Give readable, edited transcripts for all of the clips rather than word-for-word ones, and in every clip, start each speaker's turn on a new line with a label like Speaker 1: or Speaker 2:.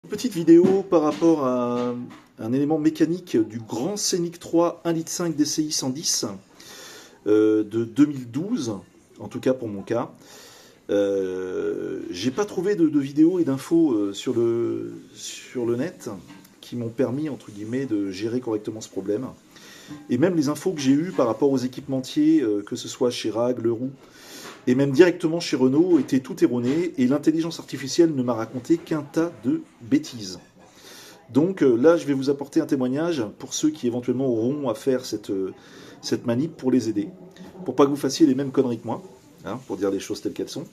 Speaker 1: Petite vidéo par rapport à un élément mécanique du Grand Scénic 3 1,5 litre DCI 110 de 2012, en tout cas pour mon cas. J'ai pas trouvé de vidéos et d'infos sur le net qui m'ont permis, entre guillemets, de gérer correctement ce problème. Et même les infos que j'ai eues par rapport aux équipementiers, que ce soit chez RAG, Leroux, et même directement chez Renault, étaient tout erronées, et l'intelligence artificielle ne m'a raconté qu'un tas de bêtises. Donc là, je vais vous apporter un témoignage pour ceux qui éventuellement auront à faire cette manip pour les aider. Pour pas que vous fassiez les mêmes conneries que moi, hein, pour dire les choses telles qu'elles sont.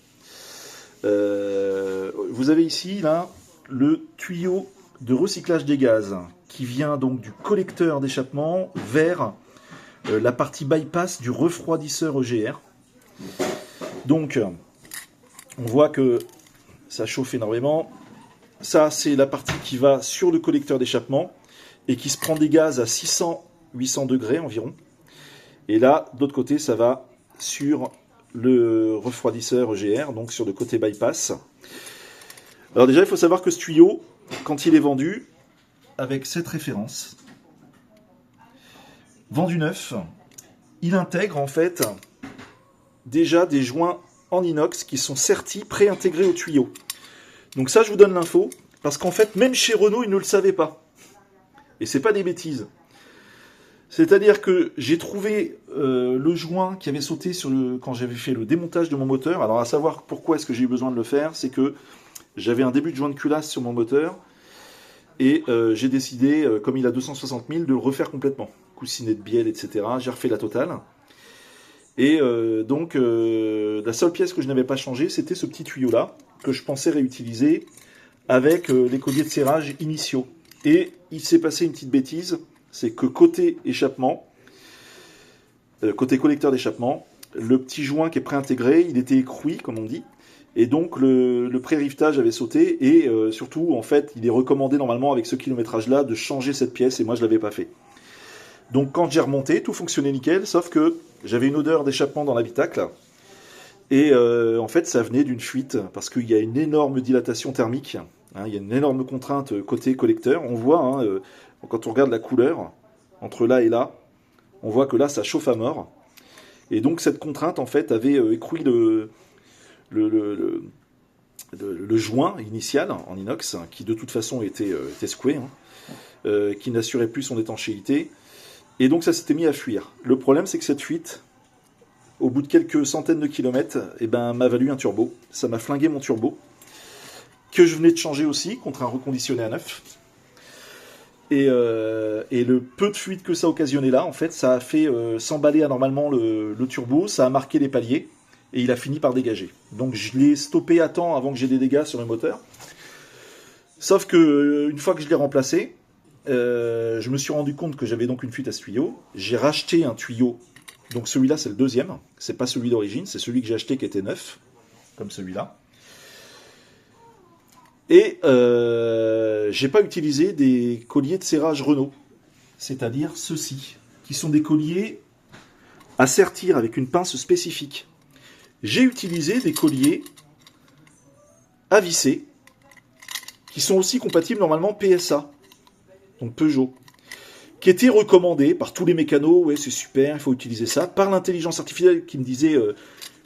Speaker 1: Vous avez ici, là, le tuyau de recyclage des gaz, qui vient donc du collecteur d'échappement vers la partie bypass du refroidisseur EGR. Donc, on voit que ça chauffe énormément. Ça, c'est la partie qui va sur le collecteur d'échappement et qui se prend des gaz à 600-800 degrés environ. Et là, de l'autre côté, ça va sur le refroidisseur EGR, donc sur le côté bypass. Alors déjà, il faut savoir que ce tuyau, quand il est vendu, avec cette référence, vendu neuf, il intègre en fait déjà des joints en inox qui sont sertis, pré-intégrés au tuyau. Donc ça, je vous donne l'info, parce qu'en fait, même chez Renault, ils ne le savaient pas. Et c'est pas des bêtises. C'est-à-dire que j'ai trouvé le joint qui avait sauté quand j'avais fait le démontage de mon moteur. Alors à savoir pourquoi est-ce que j'ai eu besoin de le faire, c'est que j'avais un début de joint de culasse sur mon moteur, et j'ai décidé, comme il a 260 000, de le refaire complètement. Coussinet de bielle, etc. J'ai refait la totale. Et donc, la seule pièce que je n'avais pas changée, c'était ce petit tuyau-là, que je pensais réutiliser avec les colliers de serrage initiaux. Et il s'est passé une petite bêtise, c'est que côté échappement, côté collecteur d'échappement, le petit joint qui est préintégré, il était écroui, comme on dit, et donc le pré-rivetage avait sauté, et surtout, en fait, il est recommandé normalement avec ce kilométrage-là de changer cette pièce, et moi je ne l'avais pas fait. Donc quand j'ai remonté, tout fonctionnait nickel, sauf que j'avais une odeur d'échappement dans l'habitacle. Et en fait, ça venait d'une fuite, parce qu'il y a une énorme dilatation thermique. Hein, il y a une énorme contrainte côté collecteur. On voit, hein, quand on regarde la couleur, entre là et là, on voit que là, ça chauffe à mort. Et donc cette contrainte, en fait, avait écroui le joint initial en inox, qui de toute façon était secoué, hein, qui n'assurait plus son étanchéité. Et donc ça s'était mis à fuir. Le problème, c'est que cette fuite, au bout de quelques centaines de kilomètres, m'a valu un turbo. Ça m'a flingué mon turbo, que je venais de changer aussi, contre un reconditionné à neuf. Et le peu de fuite que ça occasionnait là, en fait, ça a fait s'emballer anormalement le turbo, ça a marqué les paliers, et il a fini par dégager. Donc je l'ai stoppé à temps avant que j'ai des dégâts sur le moteur. Sauf que une fois que je l'ai remplacé, je me suis rendu compte que j'avais donc une fuite à ce tuyau. J'ai racheté un tuyau. Donc celui-là, c'est le deuxième. C'est pas celui d'origine, c'est celui que j'ai acheté qui était neuf, comme celui-là. Et j'ai pas utilisé des colliers de serrage Renault, c'est-à-dire ceux-ci, qui sont des colliers à sertir avec une pince spécifique. J'ai utilisé des colliers à visser, qui sont aussi compatibles normalement PSA, donc Peugeot, qui était recommandé par tous les mécanos, ouais c'est super, il faut utiliser ça, par l'intelligence artificielle qui me disait il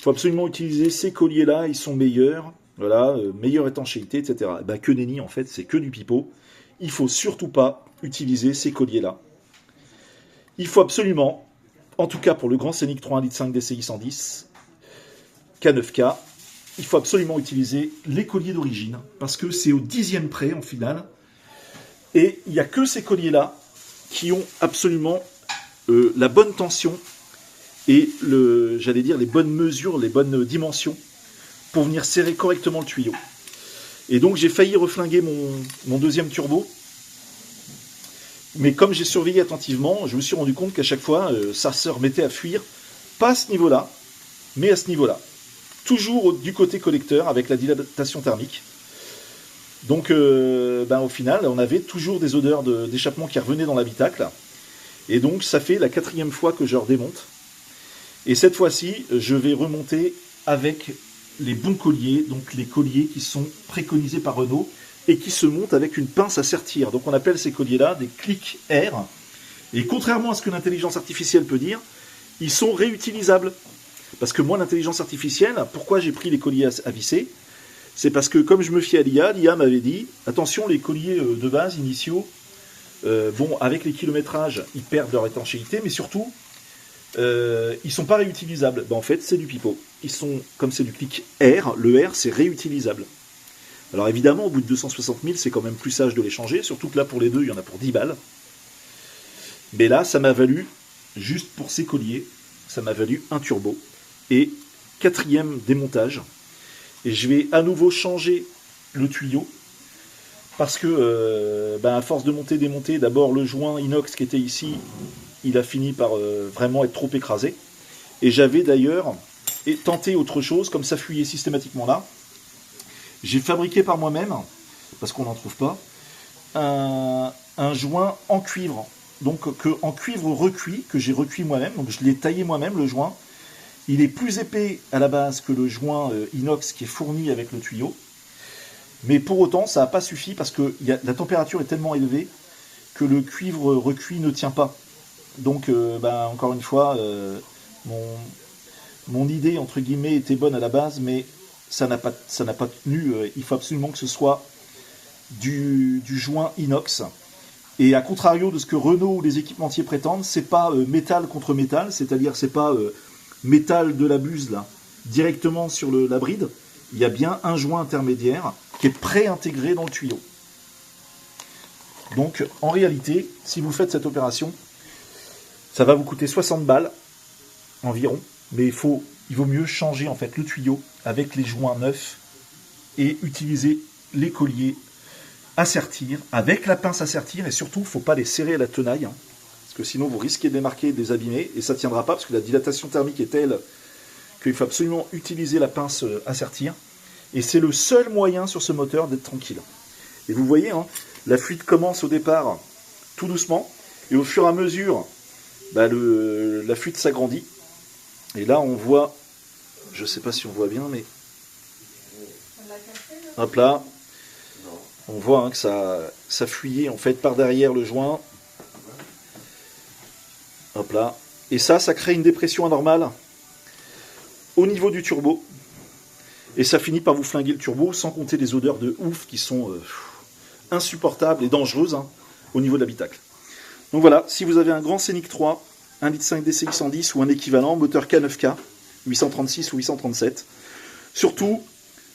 Speaker 1: faut absolument utiliser ces colliers-là, ils sont meilleurs, voilà, meilleure étanchéité, etc. Que nenni, en fait, c'est que du pipeau. Il faut surtout pas utiliser ces colliers-là. Il faut absolument, en tout cas pour le Grand Scénic 3 1,5 litre DCI 110, K9K, il faut absolument utiliser les colliers d'origine, parce que c'est au 10e près, en finale, et il n'y a que ces colliers-là qui ont absolument la bonne tension et j'allais dire les bonnes mesures, les bonnes dimensions pour venir serrer correctement le tuyau. Et donc j'ai failli reflinguer mon deuxième turbo, mais comme j'ai surveillé attentivement, je me suis rendu compte qu'à chaque fois, ça se remettait à fuir, pas à ce niveau-là, mais à ce niveau-là. Toujours du côté collecteur avec la dilatation thermique. Donc au final, on avait toujours des odeurs d'échappement qui revenaient dans l'habitacle. Et donc ça fait la 4e fois que je redémonte. Et cette fois-ci, je vais remonter avec les bons colliers, donc les colliers qui sont préconisés par Renault et qui se montent avec une pince à sertir. Donc on appelle ces colliers-là des clics air. Et contrairement à ce que l'intelligence artificielle peut dire, ils sont réutilisables. Parce que moi, l'intelligence artificielle, pourquoi j'ai pris les colliers à visser? C'est parce que comme je me fie à l'IA m'avait dit, attention, les colliers de base initiaux, bon, avec les kilométrages, ils perdent leur étanchéité, mais surtout, ils sont pas réutilisables. Ben, en fait, c'est du pipeau. Ils sont, comme c'est du clic R, le R, c'est réutilisable. Alors évidemment, au bout de 260 000, c'est quand même plus sage de les changer, surtout que là, pour les deux, il y en a pour 10 balles. Mais là, ça m'a valu, juste pour ces colliers, ça m'a valu un turbo. Et 4e démontage. Et je vais à nouveau changer le tuyau. Parce que, à force de monter, démonter, d'abord le joint inox qui était ici, il a fini par vraiment être trop écrasé. Et j'avais d'ailleurs tenté autre chose, comme ça fuyait systématiquement là. J'ai fabriqué par moi-même, parce qu'on n'en trouve pas, un joint en cuivre. Donc en cuivre recuit, que j'ai recuit moi-même. Donc je l'ai taillé moi-même, le joint. Il est plus épais à la base que le joint inox qui est fourni avec le tuyau. Mais pour autant, ça n'a pas suffi parce que la température est tellement élevée que le cuivre recuit ne tient pas. Donc, encore une fois, mon idée, entre guillemets, était bonne à la base, mais ça n'a pas tenu. Il faut absolument que ce soit du joint inox. Et à contrario de ce que Renault ou les équipementiers prétendent, c'est pas métal contre métal, c'est-à-dire c'est pas métal de la buse là, directement sur la bride. Il y a bien un joint intermédiaire qui est pré-intégré dans le tuyau. Donc en réalité, si vous faites cette opération, ça va vous coûter 60 balles environ, mais il vaut mieux changer en fait le tuyau avec les joints neufs et utiliser les colliers à sertir, avec la pince à sertir, et surtout, il ne faut pas les serrer à la tenaille, hein, parce que sinon vous risquez de les marquer, de les abîmer, et ça ne tiendra pas, parce que la dilatation thermique est telle qu'il faut absolument utiliser la pince à sertir, et c'est le seul moyen sur ce moteur d'être tranquille. Et vous voyez, hein, la fuite commence au départ tout doucement, et au fur et à mesure, la fuite s'agrandit, et là on voit, je ne sais pas si on voit bien, mais hop là, on voit hein, que ça fuyait en fait par derrière le joint. Hop là. Et ça crée une dépression anormale au niveau du turbo. Et ça finit par vous flinguer le turbo, sans compter les odeurs de ouf qui sont insupportables et dangereuses hein, au niveau de l'habitacle. Donc voilà, si vous avez un grand Scénic 3, 1,5 litre DCI 110 ou un équivalent, moteur K9K, 836 ou 837, surtout,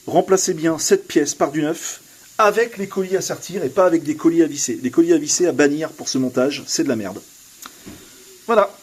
Speaker 1: remplacez bien cette pièce par du neuf, avec les colliers à sertir et pas avec des colliers à visser. Les colliers à visser à bannir pour ce montage, c'est de la merde. Voilà.